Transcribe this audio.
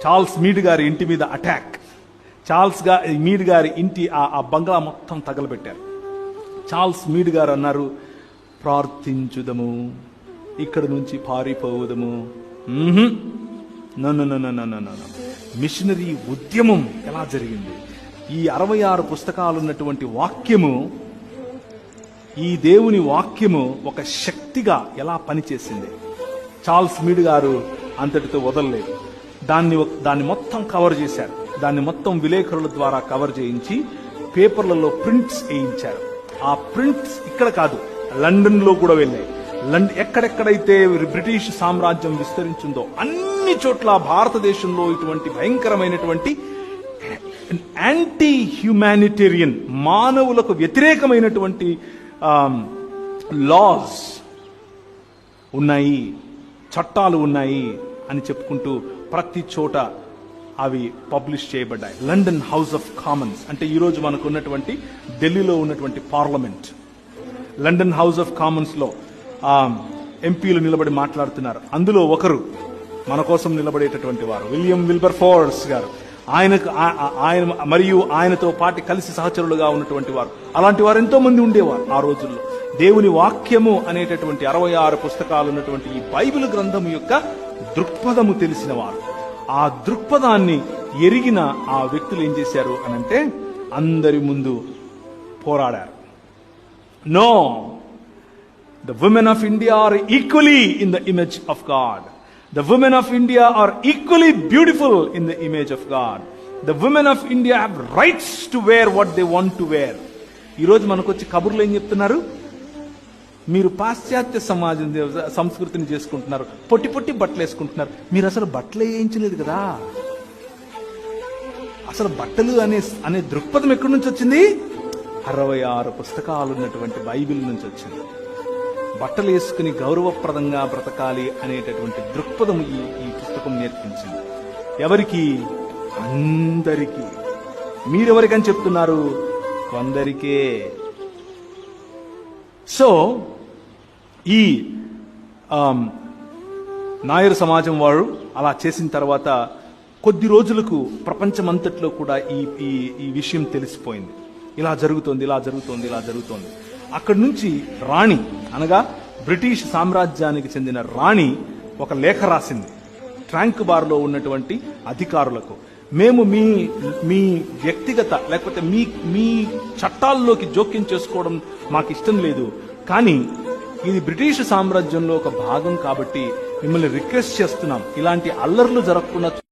Charles Mead గారి ఇంటి మీద అటాక్. మీడ్ గారి ఇంటి ఆ బంగ్లా మొత్తం తగలబెట్టారు. చార్ల్స్ మీడ్ గారు అన్నారు, ప్రార్థించుదము, ఇక్కడ నుంచి పారిపోవుదము. మిషనరీ ఉద్యమం ఎలా జరిగింది? ఈ 66 పుస్తకాలు ఉన్నటువంటి వాక్యము, ఈ దేవుని వాక్యము ఒక శక్తిగా ఎలా పనిచేసింది. చార్ల్స్ మీడ్ గారు అంతటితో వదలలేదు. దాన్ని మొత్తం కవర్ చేశారు. దాన్ని మొత్తం విలేకరుల ద్వారా కవర్ చేయించి పేపర్లలో ప్రింట్స్ వేయించారు. ఆ ప్రింట్స్ ఇక్కడ కాదు, లండన్ లో కూడా వెళ్ళాయి. ఎక్కడెక్కడైతే బ్రిటిష్ సామ్రాజ్యం విస్తరించిందో అన్ని చోట్ల భారతదేశంలో ఇటువంటి భయంకరమైనటువంటి యాంటీ హ్యుమానిటేరియన్, మానవులకు వ్యతిరేకమైనటువంటి లాస్ ఉన్నాయి, చట్టాలు ఉన్నాయి అని చెప్పుకుంటూ ప్రతి చోట అవి పబ్లిష్ చేయబడ్డాయి. లండన్ హౌస్ ఆఫ్ కామన్స్ అంటే ఈరోజు మనకు ఉన్నటువంటి ఢిల్లీలో ఉన్నటువంటి parliament. London house of Commons లో ఎంపీలు నిలబడి మాట్లాడుతున్నారు. అందులో ఒకరు మన కోసం నిలబడేటటువంటి వారు విలియం విల్బర్ ఫోర్స్ గారు. ఆయన మరియు ఆయనతో పాటు కలిసి సహచరులుగా ఉన్నటువంటి వారు, అలాంటి వారు ఎంతో మంది ఉండేవారు ఆ రోజుల్లో. దేవుని వాక్యము అనేటటువంటి 66 పుస్తకాలు ఉన్నటువంటి ఈ బైబిల్ గ్రంథము యొక్క దృక్పథము తెలిసిన వారు. ఆ దృక్పథాన్ని ఎరిగిన ఆ వ్యక్తులు ఏం చేశారు అనంటే అందరి ముందు పోరాడారు. No, the women of India are equally in the image of God. The women of India are equally beautiful in the image of God. The women of India have rights to wear what they want to wear. ఈ రోజు మనకు వచ్చి కబుర్లు ఏం చెప్తున్నారు? మీరు పాశ్చాత్య సమాజం సంస్కృతిని చేసుకుంటున్నారు, పొట్టి పొట్టి బట్టలు వేసుకుంటున్నారు. మీరు అసలు బట్టలు వేయించలేదు కదా. అసలు బట్టలు అనే దృక్పథం ఎక్కడి నుంచి వచ్చింది? 66 పుస్తకాలు ఉన్నటువంటి బైబిల్ నుంచి వచ్చింది. బట్టలు వేసుకుని గౌరవప్రదంగా బ్రతకాలి అనేటటువంటి దృక్పథం ఈ పుస్తకం నేర్పించింది. ఎవరికి? అందరికీ. మీరెవరికని చెప్తున్నారు? కొందరికే. సో ఈ నాయర్ సమాజం వారు అలా చేసిన తర్వాత కొద్ది రోజులకు ప్రపంచమంతట్లో కూడా ఈ విషయం తెలిసిపోయింది. ఇలా జరుగుతోంది. అక్కడి నుంచి రాణి, అనగా బ్రిటిష్ సామ్రాజ్యానికి చెందిన రాణి ఒక లేఖ రాసింది ట్రాంక్ బార్లో ఉన్నటువంటి అధికారులకు. మేము మీ వ్యక్తిగత లేకపోతే మీ చట్టాల్లోకి జోక్యం చేసుకోవడం మాకు ఇష్టం లేదు, కానీ ఇది బ్రిటిష్ సామ్రాజ్యంలో ఒక భాగం కాబట్టి మిమ్మల్ని రిక్వెస్ట్ చేస్తున్నాం, ఇలాంటి అల్లర్లు జరగకుండా